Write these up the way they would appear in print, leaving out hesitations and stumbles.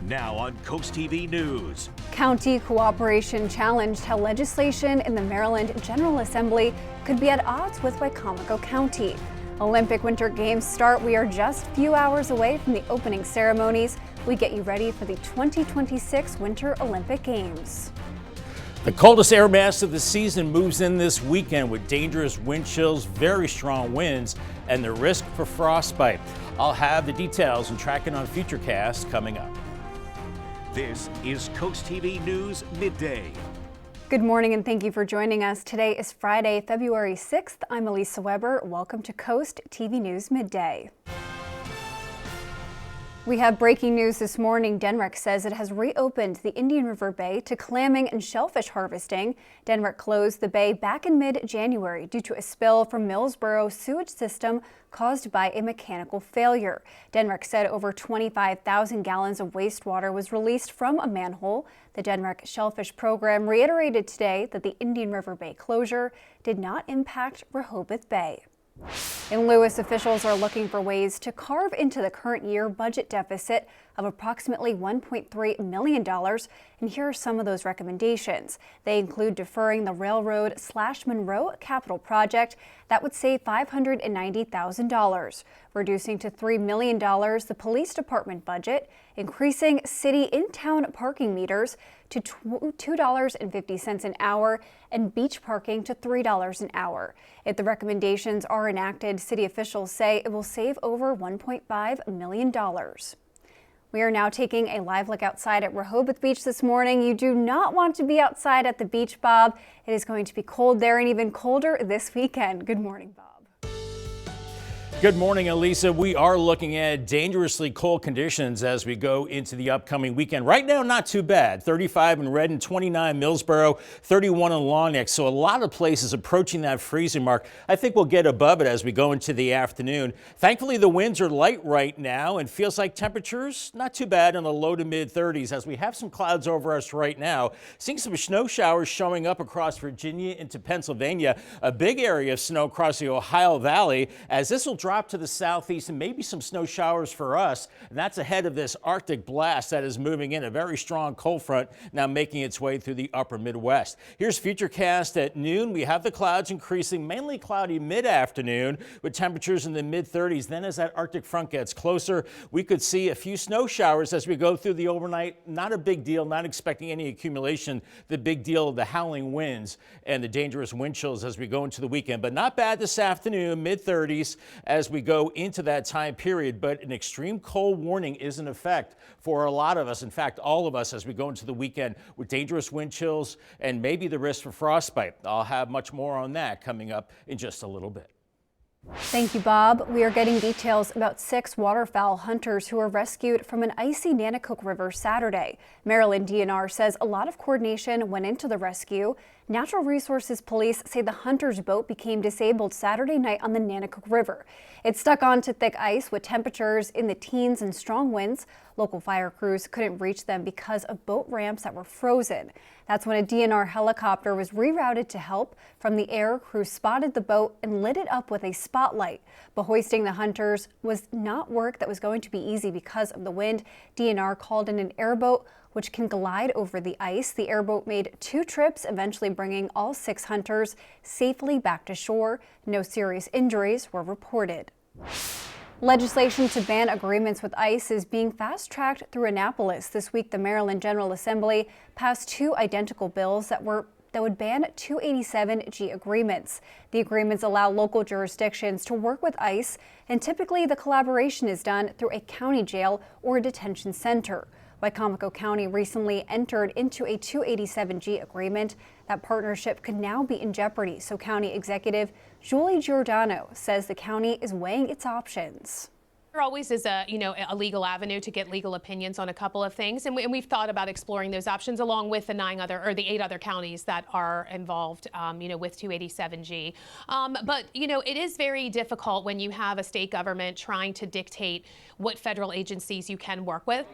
Now on CoastTV News. County cooperation challenged how legislation in the Maryland General Assembly could be at odds with Wicomico County. Olympic Winter Games start. We are just a few hours away from the opening ceremonies. We get you ready for the 2026 Winter Olympic Games. The coldest air mass of the season moves in this weekend with dangerous wind chills, very strong winds, and the risk for frostbite. I'll have the details and tracking on Futurecast coming up. This is CoastTV News Midday. Good morning and thank you for joining us. Today is Friday, February 6th. I'm Elisa Weber. Welcome to Coast TV News Midday. We have breaking news this morning. DNREC says it has reopened the Indian River Bay to clamming and shellfish harvesting. DNREC closed the bay back in mid-January due to a spill from Millsboro sewage system caused by a mechanical failure. DNREC said over 25,000 gallons of wastewater was released from a manhole. The DNREC shellfish program reiterated today that the Indian River Bay closure did not impact Rehoboth Bay. In Lewis, officials are looking for ways to carve into the current year budget deficit of approximately $1.3 million. And here are some of those recommendations. They include deferring the Railroad/Monroe capital project that would save $590,000, reducing to $3 million the police department budget, increasing city in-town parking meters to $2.50 an hour and beach parking to $3 an hour. If the recommendations are enacted, city officials say it will save over $1.5 million. We are now taking a live look outside at Rehoboth Beach this morning. You do not want to be outside at the beach, Bob. It is going to be cold there and even colder this weekend. Good morning, Bob. Good morning, Elisa. We are looking at dangerously cold conditions as we go into the upcoming weekend. Right now, not too bad. 35 in Redden, 29 Millsboro, 31 in Long Neck. So a lot of places approaching that freezing mark. I think we'll get above it as we go into the afternoon. Thankfully, the winds are light right now and feels like temperatures not too bad in the low to mid 30s as we have some clouds over us right now. Seeing some snow showers showing up across Virginia into Pennsylvania. A big area of snow across the Ohio Valley as this will drop to the southeast and maybe some snow showers for us. And that's ahead of this Arctic blast that is moving in, a very strong cold front now making its way through the upper Midwest. Here's Futurecast at noon. We have the clouds increasing, mainly cloudy mid-afternoon with temperatures in the mid-30s. Then as that Arctic front gets closer, we could see a few snow showers as we go through the overnight. Not a big deal, not expecting any accumulation. The big deal, the howling winds and the dangerous wind chills as we go into the weekend. But not bad this afternoon, mid-30s as we go into that time period, but an extreme cold warning is in effect for a lot of us. In fact, all of us as we go into the weekend with dangerous wind chills and maybe the risk for frostbite. I'll have much more on that coming up in just a little bit. Thank you, Bob. We are getting details about 6 waterfowl hunters who were rescued from an icy Nanticoke River Saturday. Maryland DNR says a lot of coordination went into the rescue. Natural Resources Police say the hunter's boat became disabled Saturday night on the Nanticoke River. It stuck onto thick ice with temperatures in the teens and strong winds. Local fire crews couldn't reach them because of boat ramps that were frozen. That's when a DNR helicopter was rerouted to help. From the air, crews spotted the boat and lit it up with a spotlight. But hoisting the hunters was not work that was going to be easy because of the wind. DNR called in an airboat which can glide over the ice. The airboat made 2 trips, eventually bringing all 6 hunters safely back to shore. No serious injuries were reported. Legislation to ban agreements with ICE is being fast-tracked through Annapolis. This week, the Maryland General Assembly passed 2 identical bills that would ban 287G agreements. The agreements allow local jurisdictions to work with ICE, and typically the collaboration is done through a county jail or a detention center. Wicomico County recently entered into a 287G agreement. That partnership could now be in jeopardy, so County Executive Julie Giordano says the county is weighing its options. There always is a legal avenue to get legal opinions on a couple of things, and we've thought about exploring those options along with the 8 other counties that are involved, with 287G. But it is very difficult when you have a state government trying to dictate what federal agencies you can work with.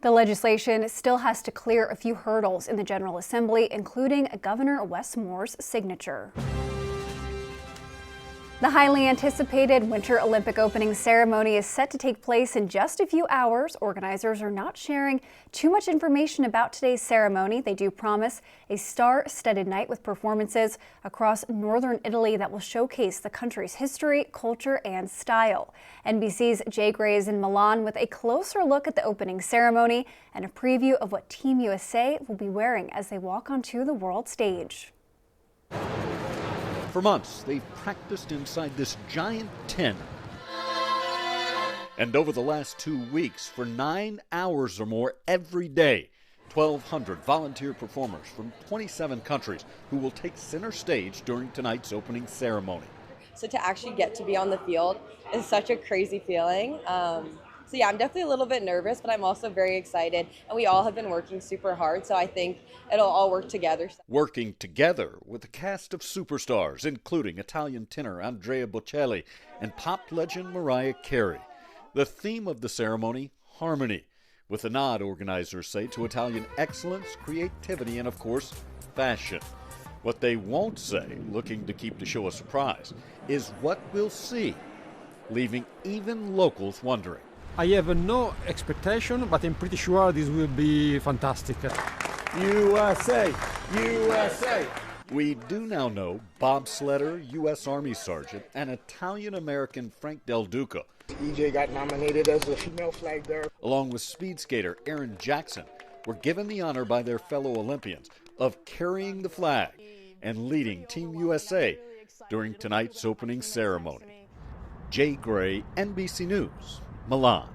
The legislation still has to clear a few hurdles in the General Assembly, including Governor Wes Moore's signature. The highly anticipated Winter Olympic opening ceremony is set to take place in just a few hours. Organizers are not sharing too much information about today's ceremony. They do promise a star-studded night with performances across northern Italy that will showcase the country's history, culture, and style. NBC's Jay Gray is in Milan with a closer look at the opening ceremony and a preview of what Team USA will be wearing as they walk onto the world stage. For months, they've practiced inside this giant tent. And over the last 2 weeks, for 9 hours or more every day, 1,200 volunteer performers from 27 countries who will take center stage during tonight's opening ceremony. So to actually get to be on the field is such a crazy feeling. So yeah, I'm definitely a little bit nervous, but I'm also very excited. And we all have been working super hard, so I think it'll all work together. Working together with a cast of superstars, including Italian tenor Andrea Bocelli and pop legend Mariah Carey. The theme of the ceremony, harmony, with a nod, organizers say, to Italian excellence, creativity, and of course, fashion. What they won't say, looking to keep the show a surprise, is what we'll see, leaving even locals wondering. I have no expectation, but I'm pretty sure this will be fantastic. USA! USA! We do now know bobsledder, U.S. Army Sergeant, and Italian-American Frank Del Duca, EJ got nominated as a female flag bearer, along with speed skater Aaron Jackson, were given the honor by their fellow Olympians of carrying the flag and leading Team USA during tonight's opening ceremony. Jay Gray, NBC News, Milan.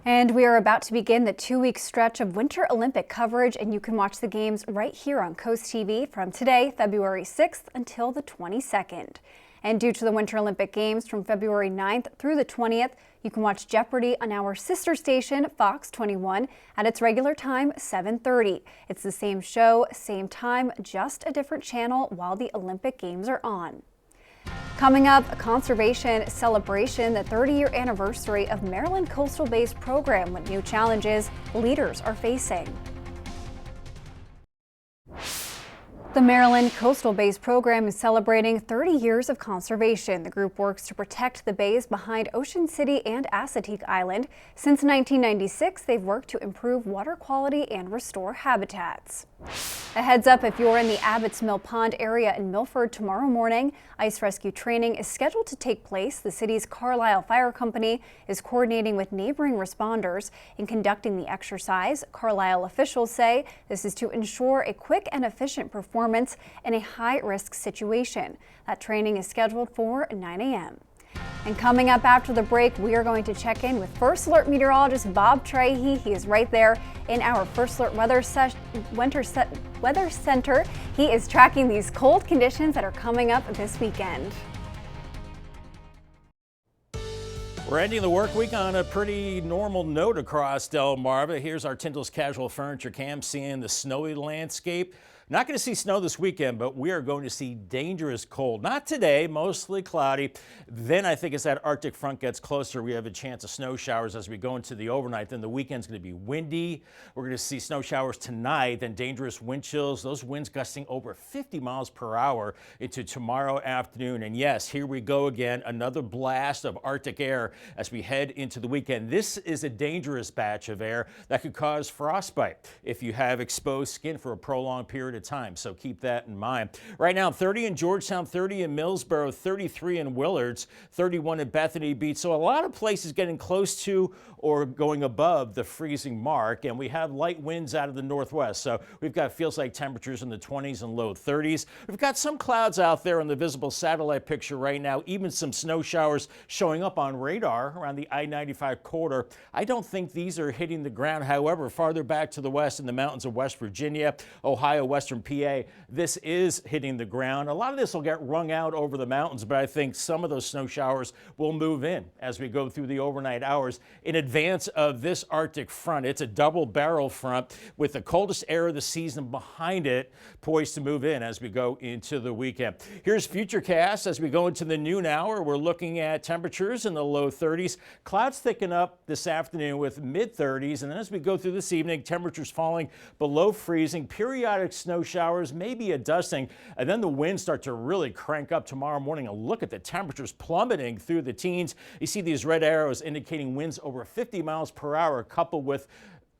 And we are about to begin the 2-week stretch of Winter Olympic coverage, and you can watch the games right here on CoastTV from today, February 6th until the 22nd. And due to the Winter Olympic Games from February 9th through the 20th, you can watch Jeopardy on our sister station, Fox 21, at its regular time, 7:30. It's the same show, same time, just a different channel while the Olympic Games are on. Coming up, a conservation celebration, the 30-year anniversary of Maryland Coastal Bay's program, with new challenges leaders are facing. The Maryland Coastal Bays program is celebrating 30 years of conservation. The group works to protect the bays behind Ocean City and Assateague Island. Since 1996, they've worked to improve water quality and restore habitats. A heads up if you're in the Abbott's Mill Pond area in Milford tomorrow morning. Ice rescue training is scheduled to take place. The city's Carlisle Fire Company is coordinating with neighboring responders in conducting the exercise. Carlisle officials say this is to ensure a quick and efficient performance in a high-risk situation. That training is scheduled for 9 a.m. And coming up after the break, we are going to check in with First Alert meteorologist Bob Trahey. He is right there in our First Alert weather center. He is tracking these cold conditions that are coming up this weekend. We're ending the work week on a pretty normal note across Delmarva. Here's our Tyndall's Casual Furniture Cam seeing the snowy landscape. Not going to see snow this weekend, but we are going to see dangerous cold. Not today, mostly cloudy. Then I think as that Arctic front gets closer, we have a chance of snow showers as we go into the overnight. Then the weekend's going to be windy. We're going to see snow showers tonight, then dangerous wind chills. Those winds gusting over 50 miles per hour into tomorrow afternoon. And yes, here we go again, another blast of Arctic air as we head into the weekend. This is a dangerous batch of air that could cause frostbite if you have exposed skin for a prolonged period of time, so keep that in mind. Right now, 30 in Georgetown, 30 in Millsboro, 33 in Willards, 31 in Bethany Beach. So a lot of places getting close to or going above the freezing mark, and we have light winds out of the northwest. So we've got feels like temperatures in the 20s and low 30s. We've got some clouds out there in the visible satellite picture right now, even some snow showers showing up on radar around the I-95 corridor. I don't think these are hitting the ground. However, farther back to the west in the mountains of West Virginia, Ohio, western PA, this is hitting the ground. A lot of this will get wrung out over the mountains, but I think some of those snow showers will move in as we go through the overnight hours in advance of this Arctic front. It's a double barrel front with the coldest air of the season behind it, poised to move in as we go into the weekend. Here's Futurecast as we go into the noon hour. We're looking at temperatures in the low 30s. Clouds thicken up this afternoon with mid 30s, and then as we go through this evening, temperatures falling below freezing, periodic snow snow showers, maybe a dusting, and then the winds start to really crank up tomorrow morning. And look at the temperatures plummeting through the teens. You see these red arrows indicating winds over 50 miles per hour, coupled with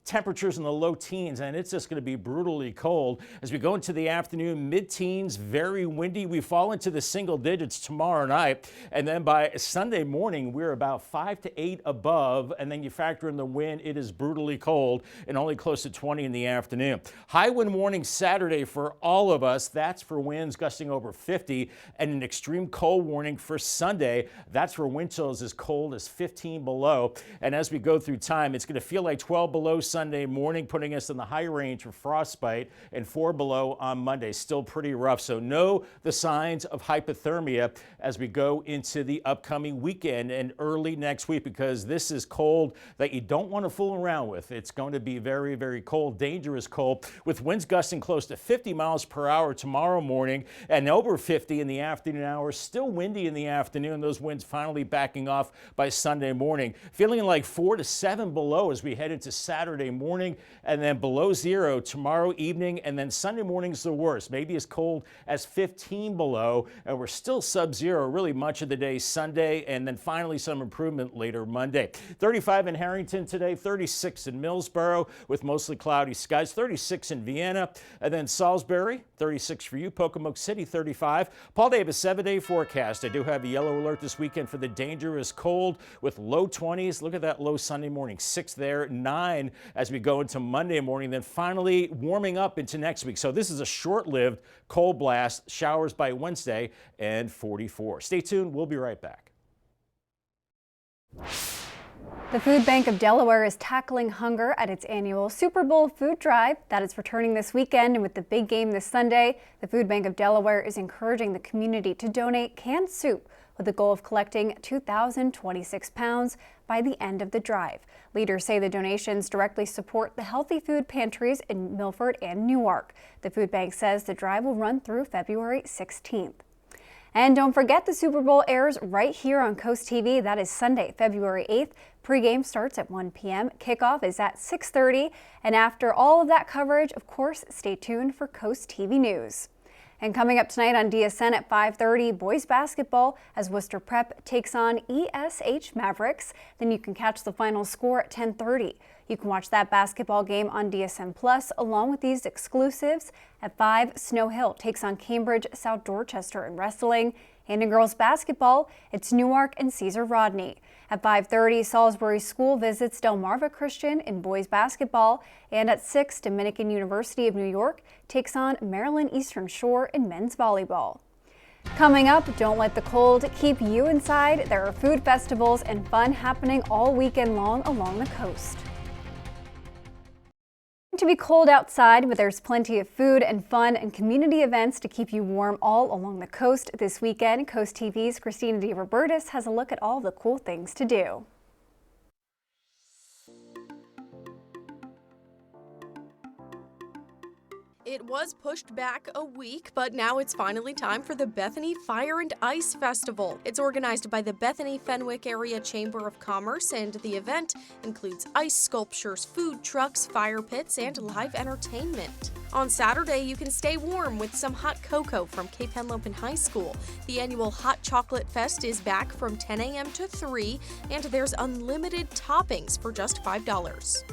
temperatures in the low teens, and it's just going to be brutally cold. As we go into the afternoon, mid-teens, very windy. We fall into the single digits tomorrow night, and then by Sunday morning, we're about 5 to 8 above, and then you factor in the wind, it is brutally cold and only close to 20 in the afternoon. High wind warning Saturday for all of us. That's for winds gusting over 50, and an extreme cold warning for Sunday. That's for wind chills as cold as 15 below. And as we go through time, it's going to feel like 12 below Sunday morning, putting us in the high range for frostbite, and 4 below on Monday. Still pretty rough. So know the signs of hypothermia as we go into the upcoming weekend and early next week, because this is cold that you don't want to fool around with. It's going to be very, very cold, dangerous cold, with winds gusting close to 50 miles per hour tomorrow morning and over 50 in the afternoon hours. Still windy in the afternoon. Those winds finally backing off by Sunday morning. Feeling like 4 to 7 below as we head into Saturday morning, and then below 0 tomorrow evening, and then Sunday morning's the worst, maybe as cold as 15 below, and we're still sub-zero really much of the day Sunday, and then finally some improvement later Monday. 35 in Harrington today, 36 in Millsboro with mostly cloudy skies, 36 in Vienna, and then Salisbury, 36 for you, Pocomoke City, 35. Paul Davis 7-day forecast. I do have a yellow alert this weekend for the dangerous cold with low 20s. Look at that low Sunday morning, 6 there, 9 as we go into Monday morning, then finally warming up into next week. So this is a short-lived cold blast, showers by Wednesday, and 44. Stay tuned. We'll be right back. The Food Bank of Delaware is tackling hunger at its annual Super Bowl food drive that is returning this weekend, and with the big game this Sunday, the Food Bank of Delaware is encouraging the community to donate canned soup with the goal of collecting 2,026 pounds by the end of the drive. Leaders say the donations directly support the healthy food pantries in Milford and Newark. The food bank says the drive will run through February 16th. And don't forget, the Super Bowl airs right here on Coast TV. That is Sunday, February 8th. Pre-game starts at 1 p.m. Kickoff is at 6:30. And after all of that coverage, of course, stay tuned for Coast TV News. And coming up tonight on DSN at 5:30, boys basketball as Worcester Prep takes on ESH Mavericks. Then you can catch the final score at 10:30. You can watch that basketball game on DSN Plus along with these exclusives. At 5, Snow Hill takes on Cambridge South Dorchester in wrestling. And in girls basketball, it's Newark and Cesar Rodney. At 5:30, Salisbury School visits Delmarva Christian in boys basketball. And at 6, Dominican University of New York takes on Maryland Eastern Shore in men's volleyball. Coming up, don't let the cold keep you inside. There are food festivals and fun happening all weekend long along the coast. To be cold outside, but there's plenty of food and fun and community events to keep you warm all along the coast this weekend. Coast TV's Christina DeRobertis has a look at all the cool things to do. It was pushed back a week, but now it's finally time for the Bethany Fire and Ice Festival. It's organized by the Bethany Fenwick Area Chamber of Commerce, and the event includes ice sculptures, food trucks, fire pits, and live entertainment. On Saturday, you can stay warm with some hot cocoa from Cape Henlopen High School. The annual Hot Chocolate Fest is back from 10 a.m. to 3, and there's unlimited toppings for just $5.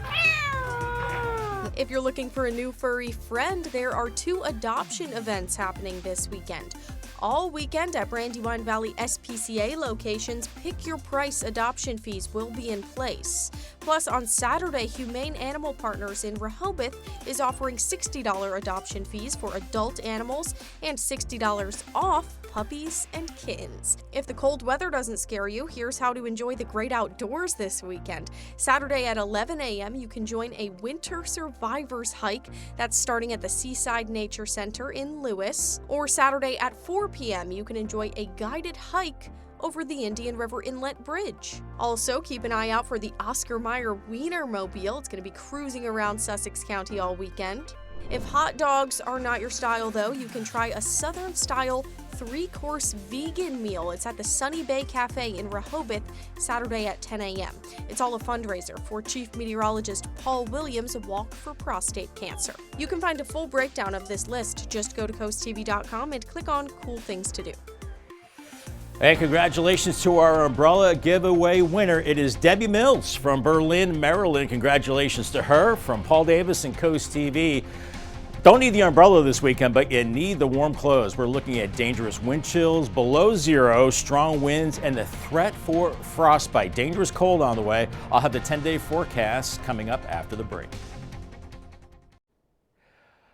If you're looking for a new furry friend, there are 2 adoption events happening this weekend. All weekend at Brandywine Valley SPCA locations, pick your price adoption fees will be in place. Plus, on Saturday, Humane Animal Partners in Rehoboth is offering $60 adoption fees for adult animals and $60 off puppies and kittens. If the cold weather doesn't scare you, here's how to enjoy the great outdoors this weekend. Saturday at 11 a.m., you can join a Winter Survivors hike that's starting at the Seaside Nature Center in Lewis. Or Saturday at 4 p.m., you can enjoy a guided hike over the Indian River Inlet Bridge. Also, keep an eye out for the Oscar Mayer Wienermobile. It's going to be cruising around Sussex County all weekend. If hot dogs are not your style, though, you can try a Southern-style 3-course vegan meal. It's at the Sunny Bay Cafe in Rehoboth, Saturday at 10 a.m. It's all a fundraiser for Chief Meteorologist Paul Williams' Walk for Prostate Cancer. You can find a full breakdown of this list. Just go to CoastTV.com and click on Cool Things to Do. And congratulations to our umbrella giveaway winner. It is Debbie Mills from Berlin, Maryland. Congratulations to her from Paul Davis and Coast TV. Don't need the umbrella this weekend, but you need the warm clothes. We're looking at dangerous wind chills, below zero, strong winds, and the threat for frostbite. Dangerous cold on the way. I'll have the 10-day forecast coming up after the break.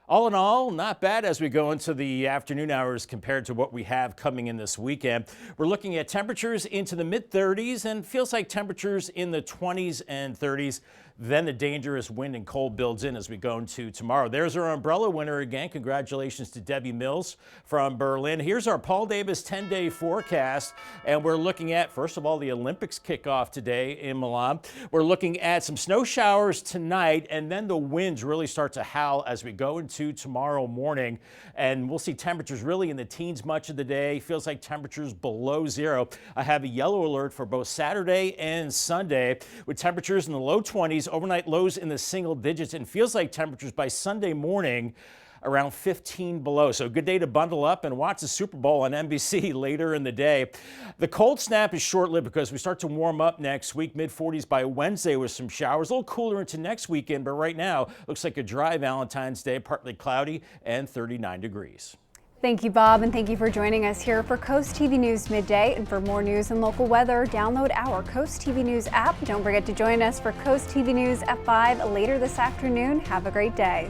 All in all, not bad as we go into the afternoon hours compared to what we have coming in this weekend. We're looking at temperatures into the mid-30s and feels like temperatures in the 20s and 30s. Then the dangerous wind and cold builds in as we go into tomorrow. There's our umbrella winner again. Congratulations to Debbie Mills from Berlin. Here's our Paul Davis 10-day forecast. And we're looking at, first of all, the Olympics kickoff today in Milan. We're looking at some snow showers tonight, and then the winds really start to howl as we go into tomorrow morning. And we'll see temperatures really in the teens much of the day. Feels like temperatures below zero. I have a yellow alert for both Saturday and Sunday with temperatures in the low 20s. Overnight lows in the single digits, and feels like temperatures by Sunday morning around 15 below. So a good day to bundle up and watch the Super Bowl on NBC later in the day. The cold snap is short-lived because we start to warm up next week, mid-40s by Wednesday with some showers. A little cooler into next weekend, but right now looks like a dry Valentine's Day, partly cloudy and 39 degrees. Thank you, Bob, and thank you for joining us here for Coast TV News Midday. And for more news and local weather, download our Coast TV News app. Don't forget to join us for Coast TV News at 5 later this afternoon. Have a great day.